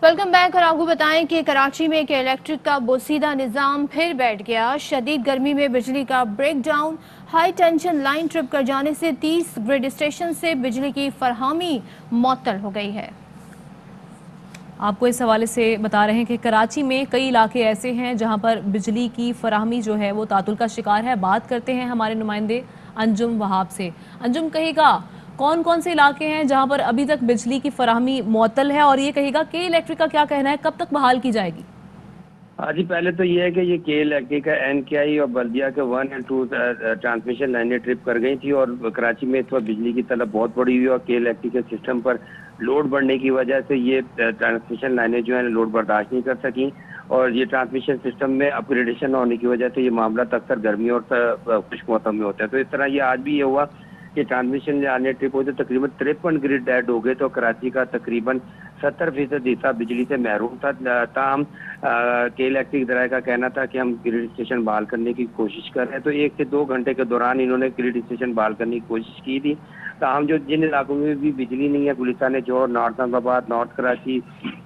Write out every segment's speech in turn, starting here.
Welcome back. और आपको बताएं कि कराची में एक इलेक्ट्रिक का बोसीदा निज़ाम फिर बैठ गया। शदीद गर्मी में बिजली का break down, high tension line trip कर जाने से 30 ग्रिड स्टेशन से बिजली की फरहमी मुअत्तल हो गई है। आपको इस हवाले से बता रहे हैं कि कराची में कई इलाके ऐसे हैं जहां पर बिजली की फराहमी जो है वो तातुल का शिकार है। बात करते हैं हमारे नुमाइंदे अंजुम वहाब से। अंजुम, कहेगा कौन कौन से इलाके हैं जहां पर अभी तक बिजली की फराहमी मुअत्तल है, और ये कहेगा के इलेक्ट्रिक का क्या कहना है, कब तक बहाल की जाएगी? हाँ जी, पहले तो ये है कि ये के इलेक्ट्रिक का NKI और बल्दिया के 1 और 2 ट्रांसमिशन लाइनें ट्रिप कर गई थी और कराची में इस वक्त बिजली की तलब बहुत बड़ी हुई और के इलेक्ट्रिक के सिस्टम पर लोड बढ़ने की वजह से ये ट्रांसमिशन लाइनें जो है लोड बर्दाश्त नहीं कर सकी और ये ट्रांसमिशन सिस्टम में अपग्रेडेशन होने की वजह से ये मामला अक्सर गर्मी और खुश्क मौसम में होता है। तो इस तरह ये आज भी ये हुआ कि ट्रांसमिशन लाइनें ट्रिप होते तकरीबन 53 ग्रिड डेड हो गए। तो कराची का तकरीबन 70% हिस्सा बिजली से महरूम था। ताहम के इलेक्ट्रिक दराए का कहना था कि हम ग्रिड स्टेशन बहाल करने की कोशिश कर रहे हैं। तो 1 से 2 घंटे के दौरान इन्होंने ग्रिड स्टेशन बहाल करने की कोशिश की थी। ताहम जो जिन इलाकों में भी बिजली नहीं है, गुलिस्तान जोर, नॉर्थ नाबाद, नॉर्थ कराची,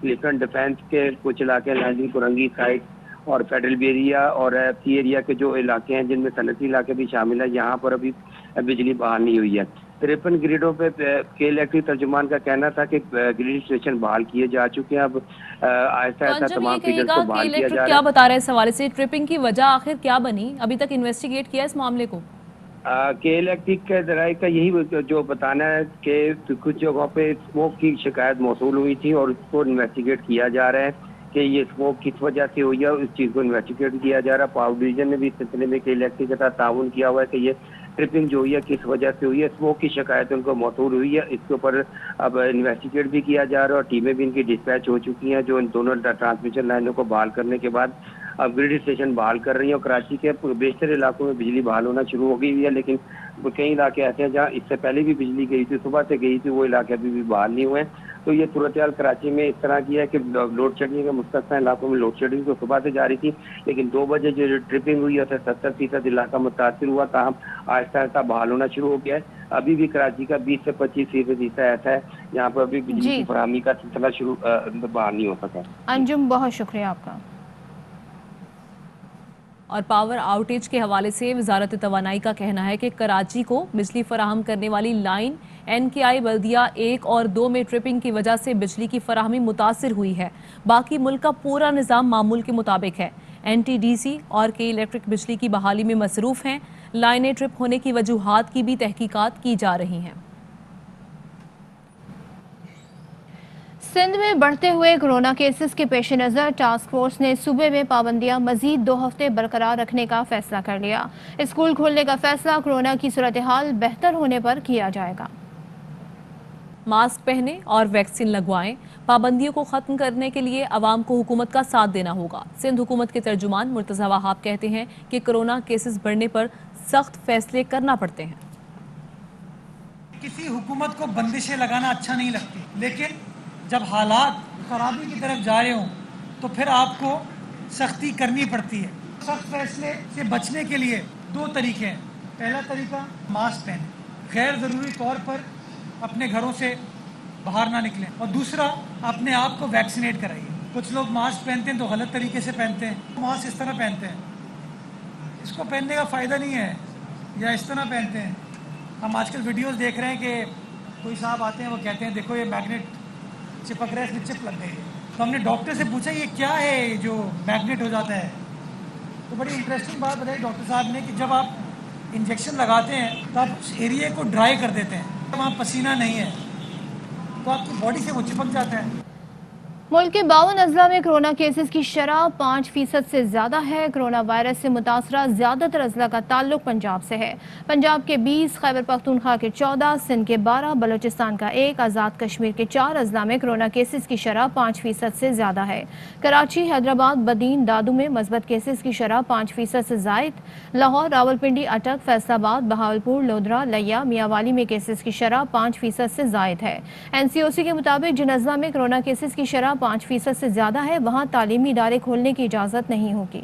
लिफ्टन डिफेंस के कुछ इलाके, लैंडिंग कुरंगी साइड और फेडरल एरिया और सी एरिया के जो इलाके हैं जिनमें सनती इलाके भी शामिल है, यहाँ पर अभी बिजली बहाल नहीं हुई है। 53 ग्रिडों पे के इलेक्ट्रिक तर्जुमान का कहना था कि ग्रिड स्टेशन बहाल किए जा चुके हैं। अब आहिस्ता आहिस्ता तमाम फीडर को बहाल किया जा रहा है। क्या बता रहे हैं इस हवाले से, ट्रिपिंग की वजह आखिर क्या बनी? अभी तक इन्वेस्टिगेट किया इस मामले को? के इलेक्ट्रिक के जराये का यही जो बताना है कि कुछ जगहों पे स्मोक की शिकायत मौसूल हुई थी और उसको इन्वेस्टिगेट किया जा रहा है कि ये स्मोक किस वजह से हुई है। इस चीज़ को इन्वेस्टिगेट किया जा रहा है। पावर डिवीजन ने भी इस सिलसिले में के इलेक्ट्रिक के साथ ताउन किया हुआ है कि ये ट्रिपिंग जो हुई है किस वजह से हुई है, स्मोक की शिकायत उनको मौसूल हुई है। इसके ऊपर अब इन्वेस्टिगेट भी किया जा रहा है और टीमें भी इनकी डिस्पैच हो चुकी हैं जो इन दोनों ट्रांसमिशन लाइनों को बहाल करने के बाद अब ग्रिड स्टेशन बहाल कर रही है। और कराची के बेशतर इलाकों में बिजली बहाल होना शुरू हो गई है, लेकिन कई इलाके ऐसे हैं जहाँ इससे पहले भी बिजली गई थी, सुबह से गई थी, वो इलाके अभी भी बहाल नहीं हुए। तो ये सूरत हाल कराची में इस तरह की है कि लोड शेडिंग के मुस्तक़िल इलाकों में लोड शेडिंग तो सुबह से जारी थी, लेकिन 2 बजे जो ट्रिपिंग हुई है 70% इलाका मुतासिर हुआ। ताहम आहिस्ता आहिस्ता बहाल होना शुरू हो गया है। अभी भी कराची का 20 से 25% हिस्सा ऐसा है यहाँ पर अभी बिजली की फराहमी का सिलसिला शुरू बहाल नहीं हो सका। अंजुम, बहुत शुक्रिया आपका। और पावर आउटेज के हवाले से वजारत तवानाई का कहना है कि कराची को बिजली फराहम करने वाली लाइन NKI बल्दिया 1 और 2 में ट्रिपिंग की वजह से बिजली की फराहमी मुतासिर हुई है। बाकी मुल्क का पूरा निज़ाम मामूल के मुताबिक है। NTDC और के इलेक्ट्रिक बिजली की बहाली में मसरूफ़ हैं। लाइनें ट्रिप होने की वजूहात की भी तहकीकात की जा रही हैं। सिंध में बढ़ते हुए कोरोना केसेस के पेश नज़र टास्क फोर्स ने सूबे में पाबंदियां मजीद 2 हफ्ते बरकरार रखने का फैसला कर लिया। स्कूल खोलने का फैसला कोरोना की सूरत हाल बेहतर होने पर किया जाएगा। मास्क पहने और वैक्सीन लगवाएं। पाबंदियों को ख़त्म करने के लिए अवाम को हुकूमत का साथ देना होगा। सिंध हुकूमत के तर्जुमान मुर्तज़ा वहाब कहते हैं कि कोरोना केसेस बढ़ने पर सख्त फैसले करना पड़ते हैं। किसी हुकूमत को बंदिशें लगाना अच्छा नहीं लगती, लेकिन जब हालात खराबी की तरफ जा रहे हों तो फिर आपको सख्ती करनी पड़ती है। सख्त फैसले से बचने के लिए 2 तरीके हैं। पहला तरीका, मास्क पहने, गैर ज़रूरी तौर पर अपने घरों से बाहर ना निकलें। और दूसरा, अपने आप को वैक्सीनेट कराइए। कुछ लोग मास्क पहनते हैं तो गलत तरीके से पहनते हैं। मास्क इस तरह पहनते हैं, इसको पहनने का फ़ायदा नहीं है, या इस तरह पहनते हैं। हम आजकल वीडियोस देख रहे हैं कि कोई साहब आते हैं, वो कहते हैं देखो ये मैग्नेट चिपक रहा है, इसमें चिप लग गई है। तो हमने डॉक्टर से पूछा ये क्या है जो मैग्नेट हो जाता है। तो बड़ी इंटरेस्टिंग बात बताई डॉक्टर साहब ने कि जब आप इंजेक्शन लगाते हैं तो आप उस एरिया को ड्राई कर देते हैं, जब वहाँ पसीना नहीं है तो आपकी बॉडी से वो चिपक जाता है। मुल्क के 52 अजला में कोरोना केसेस की शरह 5% से ज़्यादा है। कोरोना वायरस से मुतासरा ज़्यादातर अजला का ताल्लुक पंजाब से है। पंजाब के 20, खैबर पख्तूनख्वा के 14, सिंध के 12, बलोचिस्तान का 1, आज़ाद कश्मीर के 4 अजला में कोरोना केसेस की शरह 5% से ज़्यादा है। कराची, हैदराबाद, बदीन, दादू में मस्बत केसेस की शरह 5% से ज़ायद। लाहौर, रावलपिंडी, अटक, फैसलाबाद, बहावलपुर, लोधरा, लिया, मियांवाली में केसेस की शरह 5% से ज़ायद है। NCOC के मुताबिक जिन अजला में कोरोना केसेस की शरह 5% से ज्यादा है वहां तालीमी इदारे खोलने की इजाजत नहीं होगी।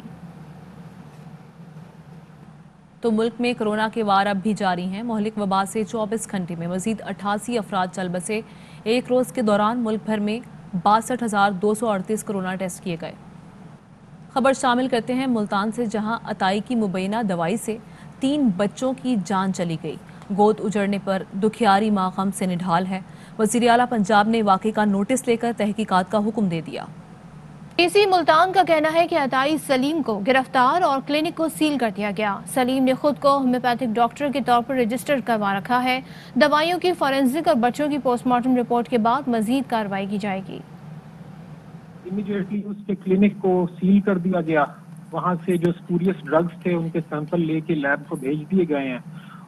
तो मुल्क में कोरोना के वार अब भी जारी हैं। मोहलिक वबा से 24 घंटे में मजीद 88 अफराद चल बसे। एक रोज के दौरान मुल्क भर में 62,238 कोरोना टेस्ट किए गए। खबर शामिल करते हैं मुल्तान से, जहां अताई की मुबैना दवाई से 3 बच्चों की जान चली गई। गोद उजड़ने पर दुखियारी मां गम से निढाल है। वज़ीर आला पंजाब ने वाक़े का नोटिस लेकर तहकीकात का हुक्म दे दिया। डीसी मुल्तान का कहना है कि अताई सलीम को गिरफ्तार और क्लिनिक को सील कर दिया गया। सलीम ने खुद को होम्योपैथिक डॉक्टर के तौर पर रजिस्टर करवा रखा है। दवाइयों की फॉरेंसिक और बच्चों की पोस्टमार्टम रिपोर्ट के बाद मजीद कार्रवाई की जाएगी। इमीडिएटली उसके क्लिनिक को सील कर दिया गया। वहां से जो स्पूरियस ड्रग्स थे उनके सैंपल लेके लैब को भेज दिए गए हैं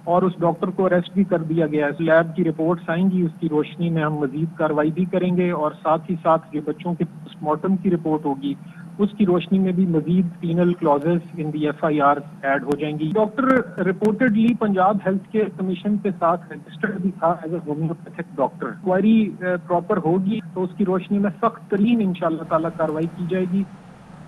और उस डॉक्टर को अरेस्ट भी कर दिया गया है। लैब की रिपोर्ट्स आएंगी, उसकी रोशनी में हम मजीद कार्रवाई भी करेंगे और साथ ही साथ जो बच्चों के पोस्टमार्टम की रिपोर्ट होगी उसकी रोशनी में भी मजीद penal clauses in the FIR add हो जाएंगी। Doctor reportedly Punjab health care commission के साथ रजिस्टर्ड भी था as a homeopathic doctor. Query proper होगी तो उसकी रोशनी में सख्त तरीन इंशाअल्लाह ताला कार्रवाई की जाएगी।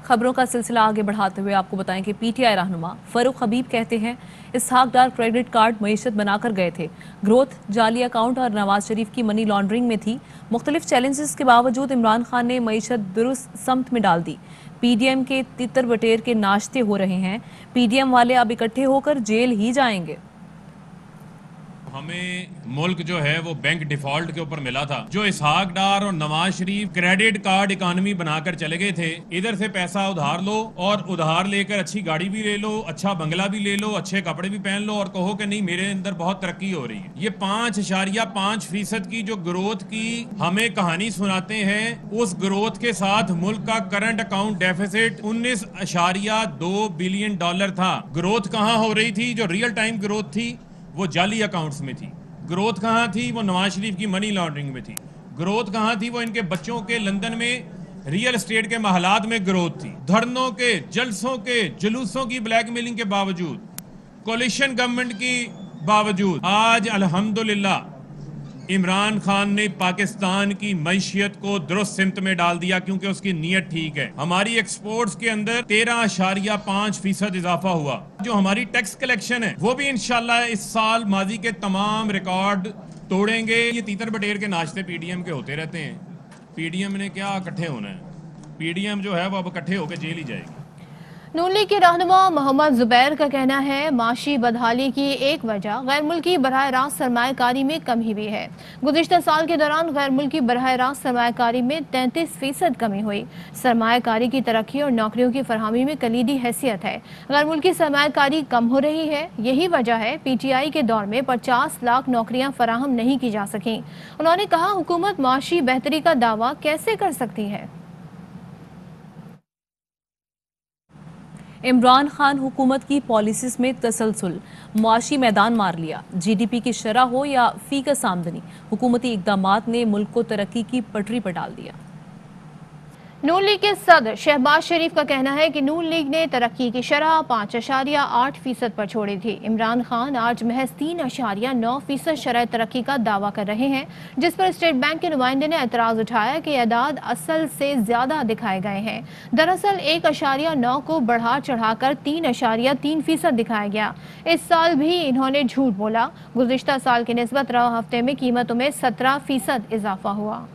खबरों का सिलसिला आगे बढ़ाते हुए आपको बताएं कि PTI रहनुमा फरूख हबीब कहते हैं इसहाक डार क्रेडिट कार्ड मईशत बनाकर गए थे। ग्रोथ जाली अकाउंट और नवाज शरीफ की मनी लॉन्ड्रिंग में थी। मुख्तलिफ चैलेंजेस के बावजूद इमरान खान ने मईशत दुरुस्त समत में डाल दी। PDM के तितर बटेर के नाश्ते हो रहे हैं। PDM वाले अब इकट्ठे होकर जेल ही जाएंगे। हमें मुल्क जो है वो बैंक डिफॉल्ट के ऊपर मिला था। जो इसहाक डार और Nawaz Sharif credit card economy बनाकर चले गए थे, इधर से पैसा उधार लो और उधार लेकर अच्छी गाड़ी भी ले लो, अच्छा बंगला भी ले लो, अच्छे कपड़े भी पहन लो और कहो कि नहीं मेरे अंदर बहुत तरक्की हो रही है। ये 5.5% की जो ग्रोथ की हमें कहानी सुनाते हैं, उस ग्रोथ के साथ मुल्क का current account deficit 19.2 billion dollar था। ग्रोथ कहाँ हो रही थी? जो रियल टाइम ग्रोथ थी वो जाली अकाउंट्स में थी। ग्रोथ कहाँ थी? वो नवाज शरीफ की मनी लॉन्ड्रिंग में थी। ग्रोथ कहाँ थी? वो इनके बच्चों के लंदन में रियल एस्टेट के महलात में ग्रोथ थी। धरनों के, जलसों के, जुलूसों की ब्लैकमेलिंग के बावजूद, कोलिशन गवर्नमेंट की बावजूद आज अल्हम्दुलिल्लाह इमरान खान ने पाकिस्तान की मैशियत को दुरुस्त सिमत में डाल दिया, क्योंकि उसकी नीयत ठीक है। हमारी एक्सपोर्ट्स के अंदर 13.5% इजाफा हुआ। जो हमारी टैक्स कलेक्शन है वो भी इंशाल्लाह इस साल माजी के तमाम रिकॉर्ड तोड़ेंगे। ये तीतर बटेर के नाश्ते PDM के होते रहते हैं। PDM ने क्या इकट्ठे होना है? PDM जो है वो अब इकट्ठे होकर जेल ही जाएगी। नून लीग के रहनुमा मोहम्मद जुबैर का कहना है माशी बदहाली की एक वजह गैर मुल्की बराह रास्त सरमायाकारी में कमी भी है। गुज़िश्ता साल के दौरान गैर मुल्की बराह रास्त सरमायाकारी में 33% कमी हुई। सरमायाकारी की तरक्की और नौकरियों की फरहमी में कलीदी हैसियत है। गैर मुल्की सरमायाकारी कम हो रही है। यही वजह है PTI के दौर में 50 लाख नौकरियां फराहम नहीं की जा सकें। उन्होंने कहा हुकूमत माशी बेहतरी का दावा कैसे कर सकती है? इमरान खान हुकूमत की पॉलिसीज में तसलसल, मुआशी मैदान मार लिया। GDP की शरह हो या फीकस आमदनी, हुकूमती इक़दामात ने मुल्क को तरक्की की पटरी पर डाल दिया। नून लीग के सदर शहबाज शरीफ का कहना है कि नून लीग ने तरक्की की शरह 5.8% पर छोड़ी थी। इमरान खान आज महज 3.9% शरह तरक्की का दावा कर रहे हैं, जिस पर स्टेट बैंक के नुमाइंदे ने एतराज उठाया कि एदाद असल से ज्यादा दिखाए गए हैं। दरअसल 1.9 को बढ़ा चढ़ाकर 3.3% दिखाया गया। इस साल भी इन्होंने झूठ बोला। गुज़िश्ता साल के निस्बत रवा हफ्ते में कीमतों में 17% इजाफा हुआ।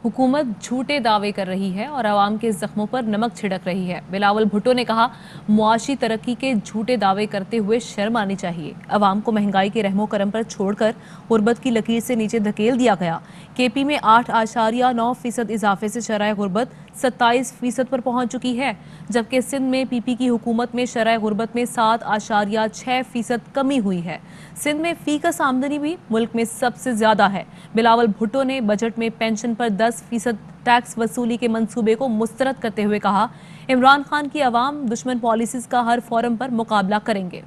हुकूमत झूठे दावे कर रही है और आवाम के जख्मों पर नमक छिड़क रही है। बिलावल भुट्टो ने कहा मुआशी तरक्की के झूठे दावे करते हुए शर्म आनी चाहिए। आवाम को महंगाई के रहमो करम पर छोड़कर गुर्बत की लकीर से नीचे धकेल दिया गया। KP में 8.9% इजाफे से शरह गुर्बत 27% पर पहुंच चुकी है, जबकि सिंध में PP की हुकूमत में शरह गुर्बत में 7.6% कमी हुई है। सिंध में फीकस आमदनी भी मुल्क में सबसे ज्यादा है। बिलावल भुट्टो ने बजट में पेंशन पर 10% टैक्स वसूली के मंसूबे को मुस्तरद करते हुए कहा इमरान खान की अवाम दुश्मन पॉलिसीज का हर फोरम पर मुकाबला करेंगे।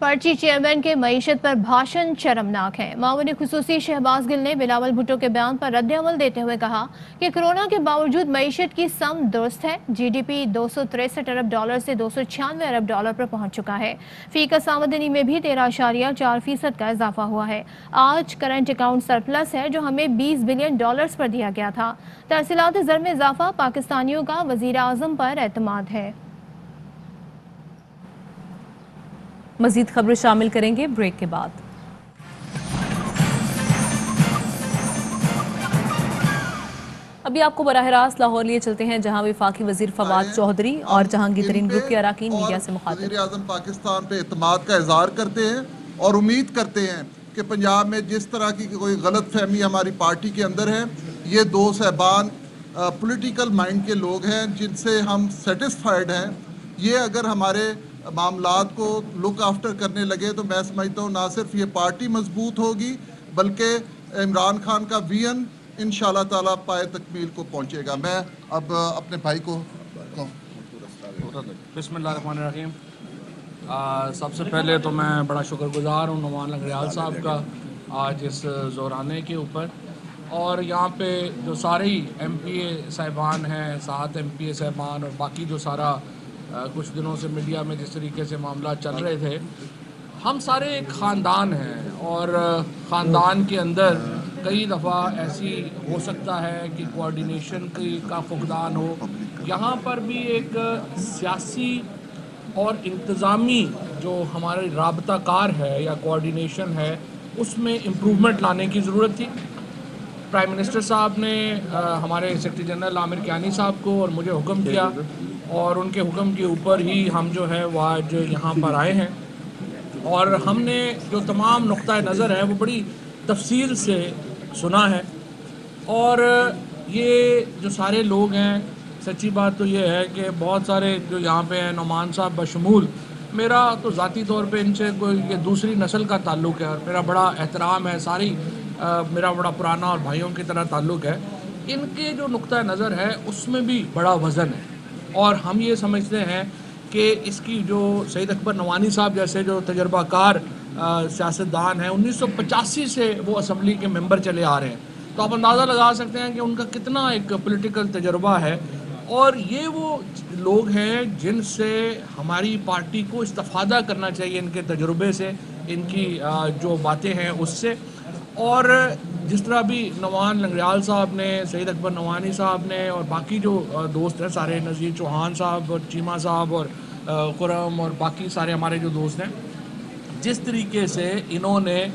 पर्ची चेयरमैन के मईशत पर भाषण शर्मनाक है। मामून खुसूसी शहबाज गिल ने बिलावल भुट्टो के बयान पर रद्द-ए-अमल देते हुए कहा कि कोरोना के बावजूद मईशत की सम दुरुस्त है। GDP 263 अरब डॉलर से 296 अरब डॉलर पर पहुंच चुका है। फीकस आमदनी में भी 13.4% का इजाफा हुआ है। आज करंट अकाउंट सरप्लस है, जो हमें 20 बिलियन डॉलर्स पर दिया गया था। तरसीलात ज़र में इजाफा पाकिस्तानियों का वज़ीर आज़म पर एतमाद है। मज़ीद खबरें शामिल करेंगे ब्रेक के बाद। ابھی آپ کو براہ راست لاہور لیے چلتے ہیں جہاں وفاقی وزیر فواد چودھری اور جہانگیر ترین گروپ کے اراکین میڈیا سے مخاطب وزیر اعظم پاکستان پہ اعتماد کا اظہار کرتے ہیں اور امید کرتے ہیں کہ پنجاب میں جس طرح کی کوئی غلط فہمی ہماری پارٹی کے اندر ہے، یہ دو صاحبان پولیٹیکل مائنڈ کے لوگ ہیں جن سے ہم سیٹسفائیڈ ہیں. یہ اگر ہمارے معاملات کو لک آفٹر کرنے لگے تو میں سمجھتا ہوں نہ صرف یہ پارٹی مضبوط ہوگی بلکہ عمران خان کا ویژن انشاءاللہ تعالیٰ پائے تکمیل کو پہنچے گا. میں اب اپنے بھائی کو بسم اللہ الرحمن الرحیم. سب سے پہلے تو میں بڑا شکر گزار ہوں نعمان لنگریال صاحب کا آج اس زورانے کے اوپر، اور یہاں پہ جو سارے ایم پی اے صاحبان ہیں، 7 ایم پی اے صاحبان اور باقی جو سارا کچھ دنوں سے میڈیا میں جس طریقے سے معاملات چل رہے تھے، ہم سارے ایک خاندان ہیں اور خاندان کے اندر کئی دفعہ ایسی ہو سکتا ہے کہ کوارڈینیشن کا فقدان ہو. یہاں پر بھی ایک سیاسی اور انتظامی جو ہمارے رابطہ کار ہے یا کوارڈینیشن ہے اس میں امپرومنٹ لانے کی ضرورت تھی. پرائم منسٹر صاحب نے ہمارے سیکرٹری جنرل عامر کیانی صاحب کو اور مجھے حکم کیا اور ان کے حکم کے اوپر ہی ہم جو ہے وہ آج یہاں پر آئے ہیں، اور ہم نے جو تمام نقطہ نظر ہے وہ بڑی تفصیل سے سنا ہے. اور یہ جو سارے لوگ ہیں، سچی بات تو یہ ہے کہ بہت سارے جو یہاں پہ ہیں، نعمان صاحب بشمول، میرا تو ذاتی طور پہ ان سے کوئی یہ دوسری نسل کا تعلق ہے اور میرا بڑا احترام ہے، ساری میرا بڑا پرانا اور بھائیوں کی طرح تعلق ہے. ان کے جو نقطہ نظر ہے اس میں بھی بڑا وزن ہے، اور ہم یہ سمجھتے ہیں کہ اس کی جو سید اکبر نوانی صاحب جیسے جو تجربہ کار سیاستدان ہیں، 1985 سے وہ اسمبلی کے ممبر چلے آ رہے ہیں، تو آپ اندازہ لگا سکتے ہیں کہ ان کا کتنا ایک پولیٹیکل تجربہ ہے. اور یہ وہ لوگ ہیں جن سے ہماری پارٹی کو استفادہ کرنا چاہیے، ان کے تجربے سے، ان کی جو باتیں ہیں اس سے. اور جس طرح بھی نعمان لنگریال صاحب نے، سید اکبر نوانی صاحب نے اور باقی جو دوست ہیں سارے، نذیر چوہان صاحب اور چیمہ صاحب اور خرم اور باقی سارے ہمارے جو دوست ہیں، جس طریقے سے انہوں نے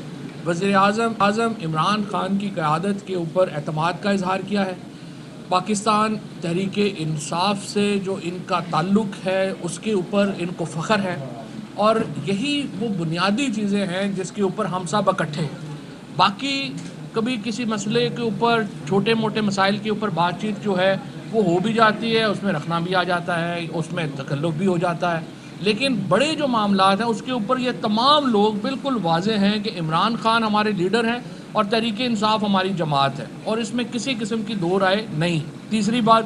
وزیر اعظم عمران خان کی قیادت کے اوپر اعتماد کا اظہار کیا ہے، پاکستان تحریک انصاف سے جو ان کا تعلق ہے اس کے اوپر ان کو فخر ہے، اور یہی وہ بنیادی چیزیں ہیں جس کے اوپر ہم سب اکٹھے ہیں. باقی کبھی کسی مسئلے کے اوپر، چھوٹے موٹے مسائل کے اوپر بات چیت جو ہے وہ ہو بھی جاتی ہے، اس میں رکھنا بھی آ جاتا ہے، اس میں تکلف بھی ہو جاتا ہے، لیکن بڑے جو معاملات ہیں اس کے اوپر یہ تمام لوگ بالکل واضح ہیں کہ عمران خان ہمارے لیڈر ہیں اور تحریک انصاف ہماری جماعت ہے، اور اس میں کسی قسم کی دو رائے نہیں. تیسری بات،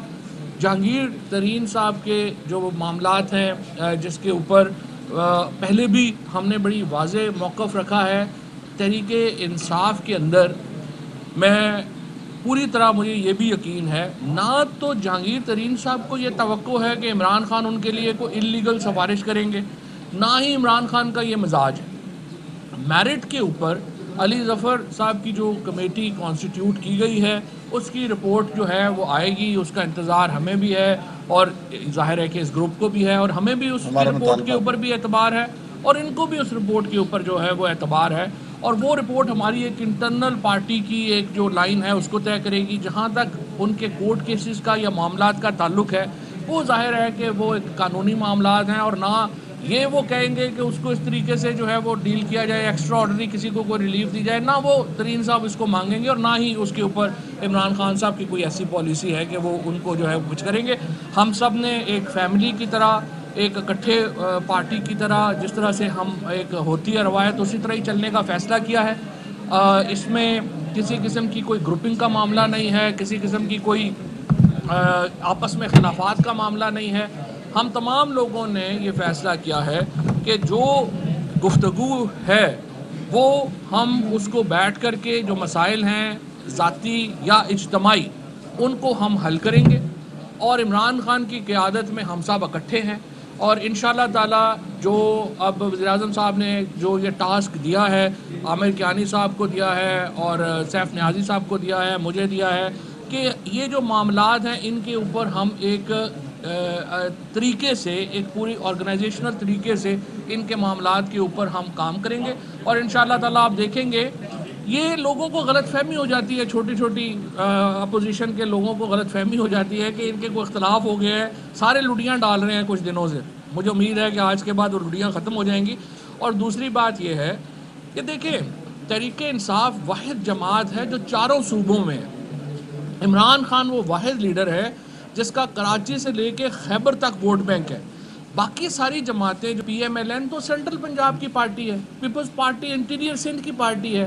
جہانگیر ترین صاحب کے جو معاملات ہیں جس کے اوپر پہلے بھی ہم نے بڑی واضح موقف رکھا ہے، تحریک انصاف کے اندر میں پوری طرح مجھے یہ بھی یقین ہے، نہ تو جہانگیر ترین صاحب کو یہ توقع ہے کہ عمران خان ان کے لیے کوئی انلیگل سفارش کریں گے، نہ ہی عمران خان کا یہ مزاج ہے. میرٹ کے اوپر علی ظفر صاحب کی جو کمیٹی کانسٹیٹیوٹ کی گئی ہے اس کی رپورٹ جو ہے وہ آئے گی، اس کا انتظار ہمیں بھی ہے اور ظاہر ہے کہ اس گروپ کو بھی ہے، اور ہمیں بھی اس کی رپورٹ کے اوپر بھی اعتبار ہے اور ان کو بھی اس رپورٹ کے اوپر جو ہے وہ اعتبار ہے. اور وہ رپورٹ ہماری ایک انٹرنل پارٹی کی ایک جو لائن ہے اس کو طے کرے گی. جہاں تک ان کے کورٹ کیسز کا یا معاملات کا تعلق ہے وہ ظاہر ہے کہ وہ ایک قانونی معاملات ہیں، اور نہ یہ وہ کہیں گے کہ اس کو اس طریقے سے جو ہے وہ ڈیل کیا جائے، ایکسٹرا آرڈنری کسی کو کوئی ریلیف دی جائے، نہ وہ ترین صاحب اس کو مانگیں گے اور نہ ہی اس کے اوپر عمران خان صاحب کی کوئی ایسی پالیسی ہے کہ وہ ان کو جو ہے کچھ کریں گے. ہم سب نے ایک فیملی کی طرح، ایک اکٹھے پارٹی کی طرح، جس طرح سے ہم ایک ہوتی ہے روایت اسی طرح ہی چلنے کا فیصلہ کیا ہے. اس میں کسی قسم کی کوئی گروپنگ کا معاملہ نہیں ہے، کسی قسم کی کوئی آپس میں خلافات کا معاملہ نہیں ہے. ہم تمام لوگوں نے یہ فیصلہ کیا ہے کہ جو گفتگو ہے وہ ہم اس کو بیٹھ کر کے جو مسائل ہیں ذاتی یا اجتماعی ان کو ہم حل کریں گے، اور عمران خان کی قیادت میں ہم سب اکٹھے ہیں. اور انشاءاللہ تعالیٰ جو اب وزیر اعظم صاحب نے جو یہ ٹاسک دیا ہے، عامر کیانی صاحب کو دیا ہے اور سیف نیازی صاحب کو دیا ہے، مجھے دیا ہے، کہ یہ جو معاملات ہیں ان کے اوپر ہم ایک طریقے سے، ایک پوری آرگنائزیشنل طریقے سے ان کے معاملات کے اوپر ہم کام کریں گے. اور انشاءاللہ تعالیٰ آپ دیکھیں گے یہ لوگوں کو غلط فہمی ہو جاتی ہے، چھوٹی چھوٹی اپوزیشن کے لوگوں کو غلط فہمی ہو جاتی ہے کہ ان کے کوئی اختلاف ہو گیا ہے، سارے لڑیاں ڈال رہے ہیں کچھ دنوں سے. مجھے امید ہے کہ آج کے بعد وہ لڑیاں ختم ہو جائیں گی. اور دوسری بات یہ ہے کہ دیکھیں تحریک انصاف واحد جماعت ہے جو چاروں صوبوں میں ہے. عمران خان وہ واحد لیڈر ہے جس کا کراچی سے لے کے خیبر تک ووٹ بینک ہے. باقی ساری جماعتیں جو پی ایم ایل این تو سینٹرل پنجاب کی پارٹی ہے، پیپلز پارٹی انٹیریئر سندھ کی پارٹی ہے.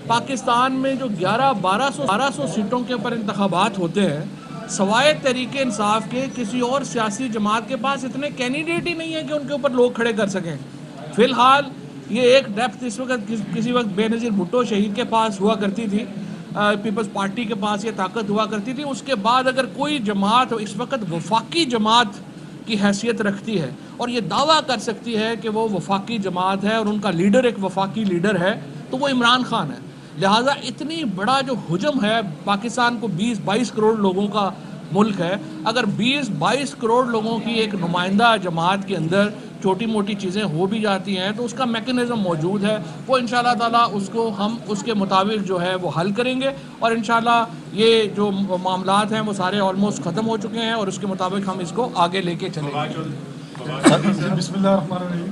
پاکستان میں جو 1200 سیٹوں کے اوپر انتخابات ہوتے ہیں، سوائے تحریک انصاف کے کسی اور سیاسی جماعت کے پاس اتنے کینڈیڈیٹ ہی نہیں ہیں کہ ان کے اوپر لوگ کھڑے کر سکیں. فی الحال یہ ایک ڈیپتھ اس وقت کسی وقت بے نظیر بھٹو شہید کے پاس ہوا کرتی تھی، پیپلز پارٹی کے پاس یہ طاقت ہوا کرتی تھی. اس کے بعد اگر کوئی جماعت اس وقت وفاقی جماعت کی حیثیت رکھتی ہے اور یہ دعویٰ کر سکتی ہے کہ وہ وفاقی جماعت ہے اور ان کا لیڈر ایک وفاقی لیڈر ہے تو وہ عمران خان ہے. لہٰذا اتنی بڑا جو حجم ہے، پاکستان کو 20-22 کروڑ لوگوں کا ملک ہے، اگر 20-22 کروڑ لوگوں کی ایک نمائندہ جماعت کے اندر چھوٹی موٹی چیزیں ہو بھی جاتی ہیں تو اس کا میکنزم موجود ہے. وہ انشاءاللہ تعالیٰ اس کو ہم اس کے مطابق جو ہے وہ حل کریں گے اور انشاءاللہ یہ جو معاملات ہیں وہ سارے آلموسٹ ختم ہو چکے ہیں اور اس کے مطابق ہم اس کو آگے لے کے چلیں گے. بسم اللہ الرحمن الرحیم.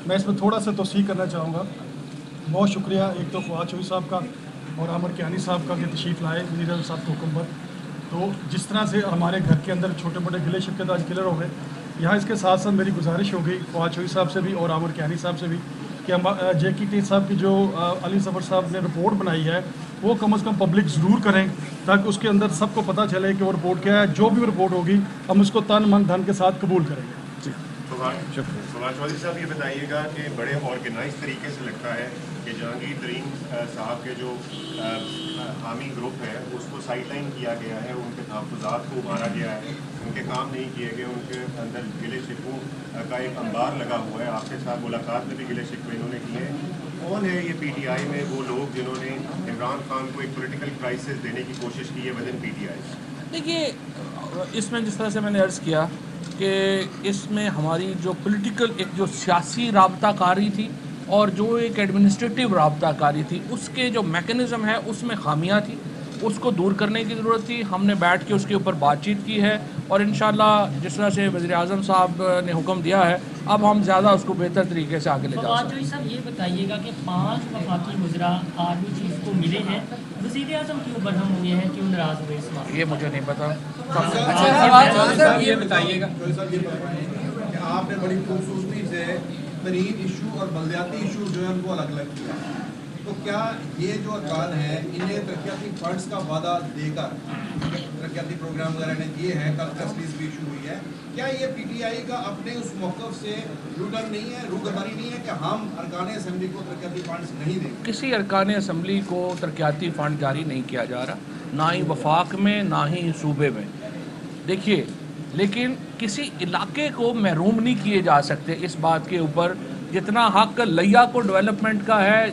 میں اس میں تھوڑا سا توثیق کرنا چاہوں گا. بہت شکریہ ایک تو فواد چوہدری صاحب کا اور عامر کیانی صاحب کا کہ تشریف لائے وزیر اعظم صاحب کے حکم پر. تو جس طرح سے ہمارے گھر کے اندر چھوٹے موٹے گلے شکوے آج کلیئر ہو گئے، یہاں اس کے ساتھ ساتھ میری گزارش ہو گئی فواد چوہدری صاحب سے بھی اور عامر کیانی صاحب سے بھی کہ ہم جے کی ٹی صاحب کی جو علی ظفر صاحب نے رپورٹ بنائی ہے وہ کم از کم پبلک ضرور کریں تاکہ اس کے اندر سب کو پتہ چلے کہ وہ رپورٹ کیا ہے. جو بھی رپورٹ ہوگی ہم اس کو تن من دھن کے ساتھ قبول کریں گے. جی فواد چوہدری صاحب یہ بتائیے گا کہ بڑے آرگنائز طریقے سے لگتا ہے کہ جہانگیر ترین صاحب کے جو حامی گروپ ہے اس کو سائڈ لائن کیا گیا ہے، ان کے تحفظات کو مارا گیا ہے، ان کے کام نہیں کیے گئے، ان کے اندر گلے شکووں کا ایک انبار لگا ہوا ہے. آپ کے ساتھ ملاقات میں بھی گلے شکوے انہوں نے کیے ہیں. کون ہے یہ پی ٹی آئی میں وہ لوگ جنہوں نے عمران خان کو ایک پولیٹیکل کرائسس دینے کی کوشش کی ہے with in P T I? دیکھیے اس میں جس طرح سے میں نے عرض کیا کہ اس میں ہماری جو پولیٹیکل ایک جو سیاسی رابطہ کاری تھی اور جو ایک ایڈمنسٹریٹو رابطہ کاری تھی اس کے جو میکنزم ہے اس میں خامیاں تھی، اس کو دور کرنے کی ضرورت تھی. ہم نے بیٹھ کے اس کے اوپر بات چیت کی ہے اور انشاءاللہ جس طرح سے وزیر اعظم صاحب نے حکم دیا ہے اب ہم زیادہ اس کو بہتر طریقے سے آگے لے جا سکتے ہیں. صاحب یہ بتائیے گا کہ 5 وفاقی وزراء آرمی چیف کو ملے ہیں، وزیر اعظم کیوں برہم ہوئے ہیں، کیوں ناراض ہوئے اس بات؟ یہ مجھے نہیں پتا. یہ بتائیے گا کہ آپ نے بڑی خوبصورتی سے ترین ایشو اور بلدیاتی ایشو جو ہے ان کو الگ الگ کیا، تو کیا یہ جو ارکان ہیں انہیں ترقیاتی فنڈز کا وعدہ دے کر ترقیاتی پروگرام وغیرہ نے دیے ہیں، کل پریس ریلیز بھی ایشو ہوئی ہے، کیا یہ پی ٹی آئی کا اپنے اس موقف سے روٹن نہیں ہے، روگردانی نہیں ہے کہ ہم ارکان اسمبلی کو ترقیاتی فنڈز نہیں دیں؟ کسی ارکان اسمبلی کو ترقیاتی فنڈ جاری نہیں کیا جا رہا، نہ ہی وفاق میں نہ ہی صوبے میں. دیکھیے لیکن کسی علاقے کو محروم نہیں کیے جا سکتے اس بات کے اوپر. جتنا حق لیا کو ڈیولپمنٹ کا ہے،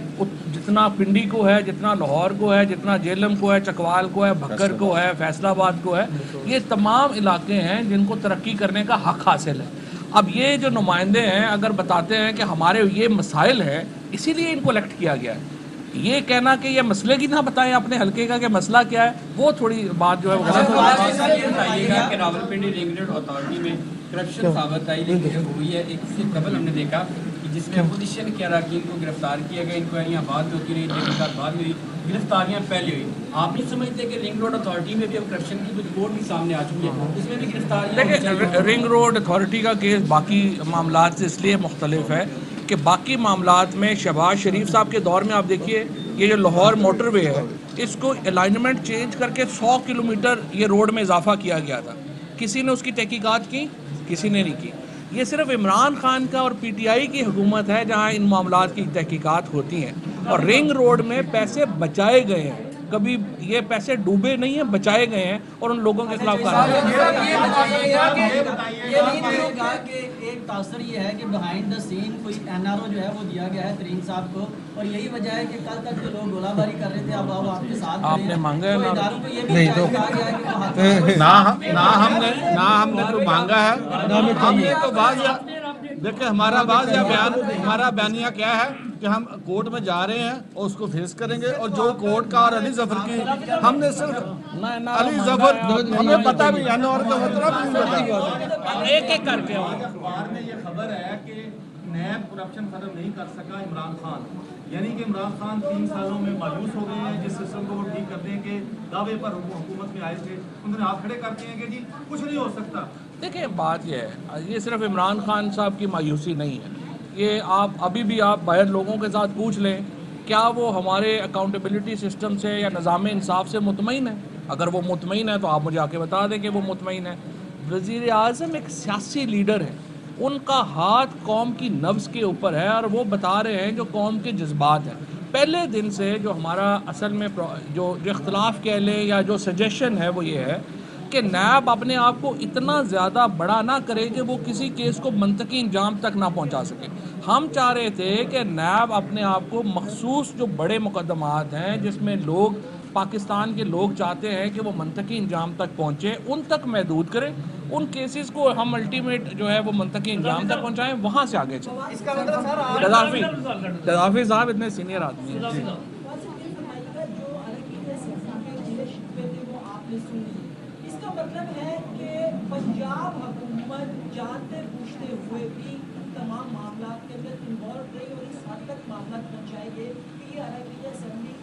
جتنا پنڈی کو ہے، جتنا لاہور کو ہے، جتنا جیلم کو ہے، چکوال کو ہے، بھکر کو ہے، فیصل آباد کو ہے، یہ تمام علاقے ہیں جن کو ترقی کرنے کا حق حاصل ہے. اب یہ جو نمائندے ہیں اگر بتاتے ہیں کہ ہمارے یہ مسائل ہیں اسی لیے ان کو الیکٹ کیا گیا ہے، یہ کہنا کہ یہ مسئلے کی نہ بتائیں اپنے حلقے کا کہ مسئلہ کیا ہے، وہ تھوڑی بات جو ہے وہ غلط ہے. یہ بتائیے گا کہ راولپنڈی رنگ روڈ اتھارٹی میں کرپشن ثابت آئی لیکن ہوئی ہے. ایک سے قبل ہم نے دیکھا کہ جس میں اپوزیشن کے اراکین کو گرفتار کیا گیا، انکوائریاں بعد میں ہوتی رہی، تحقیقات بعد میں ہوئی، گرفتاریاں پہلے ہوئی. آپ نہیں سمجھتے کہ رنگ روڈ اتھارٹی میں بھی اب کرپشن کی کچھ رپورٹ بھی سامنے آ چکی ہے، اس میں بھی گرفتاریاں؟ دیکھیں رنگ روڈ اتھارٹی کا کیس باقی معاملات سے اس لیے مختلف ہے کہ باقی معاملات میں شہباز شریف صاحب کے دور میں آپ دیکھیے یہ جو لاہور موٹر وے ہے اس کو الائنمنٹ چینج کر کے 100 کلومیٹر یہ روڈ میں اضافہ کیا گیا تھا. کسی نے اس کی تحقیقات کی؟ کسی نے نہیں کی. یہ صرف عمران خان کا اور پی ٹی آئی کی حکومت ہے جہاں ان معاملات کی تحقیقات ہوتی ہیں. اور رنگ روڈ میں پیسے بچائے گئے ہیں، کبھی یہ پیسے ڈوبے نہیں ہیں، بچائے گئے ہیں اور ان لوگوں کے خلاف ایک تاثر یہ ہے کہ بہائنڈ دا سین کوئی این آر او جو ہے وہ دیا گیا ہے ترین صاحب کو، اور یہی وجہ ہے کہ کل تک جو لوگ گولہ باری کر رہے تھے اب آپ کے ساتھ آپ نے مانگا ہے نہ ہم نے تو مانگا ہے، ہم نے تو देखिए हमारा बयानिया क्या है कि हम कोर्ट में जा रहे हैं और उसको फेस करेंगे, और जो कोर्ट का और अली जफर की हमने सिर्फ अली जफर हमें पता भी है और का मतलब एक एक करके अखबार में ये खबर है कि नैब करप्शन खत्म नहीं कर सका इमरान खान, यानी कि इमरान खान 3 सालों में मायूस हो गए हैं। जिस सिस्टम को वो ठीक करने के दावे पर हुकूमत में आए थे, उन्होंने हाथ खड़े करते हैं कि जी कुछ नहीं हो सकता। देखिए बात ये है, ये सिर्फ इमरान खान साहब की मायूसी नहीं है, ये आप अभी भी आप बाहर लोगों के साथ पूछ लें, क्या वो हमारे अकाउंटेबिलिटी सिस्टम से या निज़ाम इंसाफ से मुतमईन है? अगर वो मुतमईन है तो आप मुझे आके बता दें कि वो मुतमईन है। वज़ीर आज़म एक सियासी लीडर है, उनका हाथ कौम की नब्ज़ के ऊपर है और वो बता रहे हैं जो कौम के जज्बात हैं। पहले दिन से जो हमारा असल में जो इख्तलाफ कह लें या जो सजेशन है वो ये है कि नैब अपने आप को इतना ज़्यादा बड़ा ना करे कि वो किसी केस को मंतकी इंजाम तक ना पहुंचा सके। हम चाह रहे थे कि नैब अपने आप को मखसूस जो बड़े मुकदमात हैं जिसमें लोग पाकिस्तान के लोग चाहते हैं कि वो मंतकी इंजाम तक पहुँचे, उन तक महदूद करें, उन केसेस को हम अल्टीमेट जो है वो मंतकी इंजाम तक पहुँचाएँ, वहाँ से आगे चलें। गद्दाफी साहब इतने सीनियर आदमी हैं। मतलब है कि पंजाब हुकूमत जानते पूछते हुए भी तमाम मामला के अंदर इन्वॉल्व रही और इस हद तक मामला पहुँचाएंगे कि ये असेंबली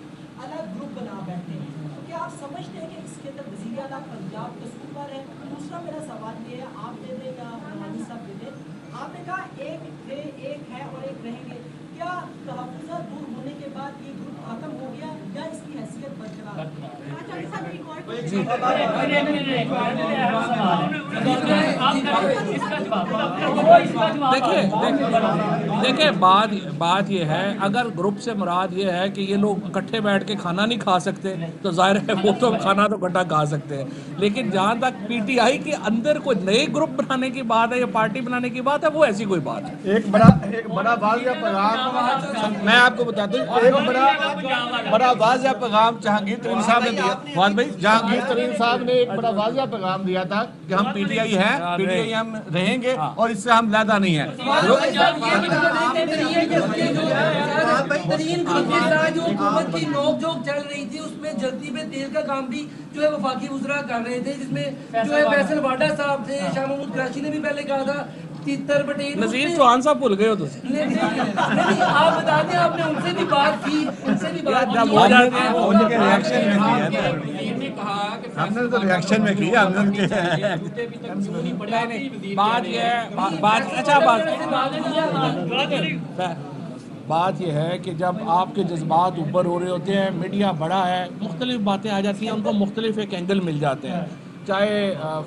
अलग ग्रुप बना बैठे हैं। तो क्या आप समझते हैं कि इसके अंदर वज़ीर आला पंजाब कसूरवार है? दूसरा मेरा सवाल ये है, आप दे दें या नवानी साहब दे दें, आपने कहा एक थे, एक है और एक रहेंगे, क्या तहफ़्फ़ुज़ दूर होने के बाद ये ग्रुप खत्म हो गया या इसकी हैसियत बरकरार है? देखिए बात ये है, अगर ग्रुप से मुराद ये है कि ये लोग इकट्ठे बैठ के खाना नहीं खा सकते तो जाहिर है वो तो खाना तो इकट्ठा खा सकते हैं, लेकिन जहाँ तक पीटीआई के अंदर कोई नए ग्रुप बनाने की बात है या पार्टी बनाने की बात है, वो ऐसी कोई बात है। एक बड़ा वाज़िया पैगाम मैं आपको बताता हूँ, एक बड़ा वाज़िया पैगाम जहांगीर तरीन साहब ने दिया। जहांगीर तरीन साहब ने एक बड़ा वाज़िया पैगाम दिया था कि हम पीटीआई हैं, पीटीआई हम रहेंगे और इससे हम लैदा नहीं है। हुकूमत की नोक-झोंक चल रही थी, उसमें जल्दी में तेल का काम भी जो है वफाकी वज़रा कर रहे थे, जिसमें जो है फैसल वाडा साहब थे, शाह महमूद कुरैशी ने भी पहले कहा था, तीतर पटेल, नज़ीर चौहान साहब भूल गए हो तो नहीं, आप बता दें, आपने उनसे भी बात की, उनके रिएक्शन में हमने तो रिएक्शन में किया, हमने बात यह है कि जब आपके जज्बात ऊपर हो रहे होते हैं, मीडिया बड़ा है, मुख्तलिफ बातें आ जाती हैं, उनको मुख्तलिफ एक एंगल मिल जाते हैं, चाहे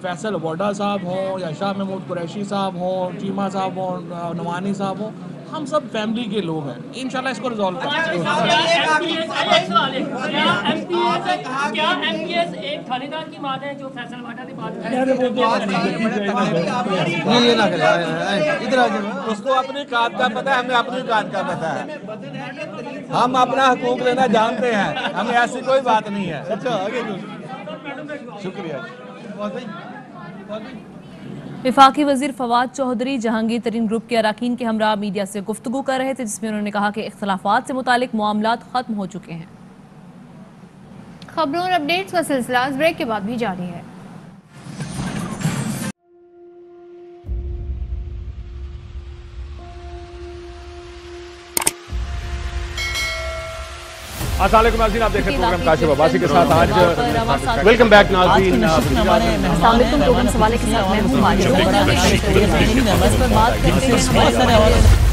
फैसल वाडा साहब हों या शाह महमूद कुरैशी साहब हों, चीमा साहब हों, नवानी साहब हों, हम सब फैमिली के लोग हैं, इंशाल्लाह इसको रिजॉल्व करेंगे। क्या एमपीएस एक थानेदार की बात है जो फैसल वाडा की बात है, उसको अपनी काट का पता है, हमें अपनी काट का पता है, हम अपना हकूक लेना जानते हैं, हमें ऐसी कोई बात नहीं है। अच्छा शुक्रिया। विफाकी वजीर फवाद चौधरी जहांगीर तरीन ग्रुप के अरकान के हमरा मीडिया से गुफ्तगू कर रहे थे, जिसमें उन्होंने कहा कि इख्तलाफात से मुतालिक मामलात खत्म हो चुके हैं। खबरों और अपडेट्स का सिलसिला ब्रेक के बाद भी जारी है। अस्सलामुअलैकुम नाज़रीन, आप देख रहे हैं प्रोग्राम काशिफ अब्बासी के साथ। आज वेलकम बैक नाज़रीन। अस्सलामुअलैकुम, प्रोग्राम सवाले के साथ मैं हूं।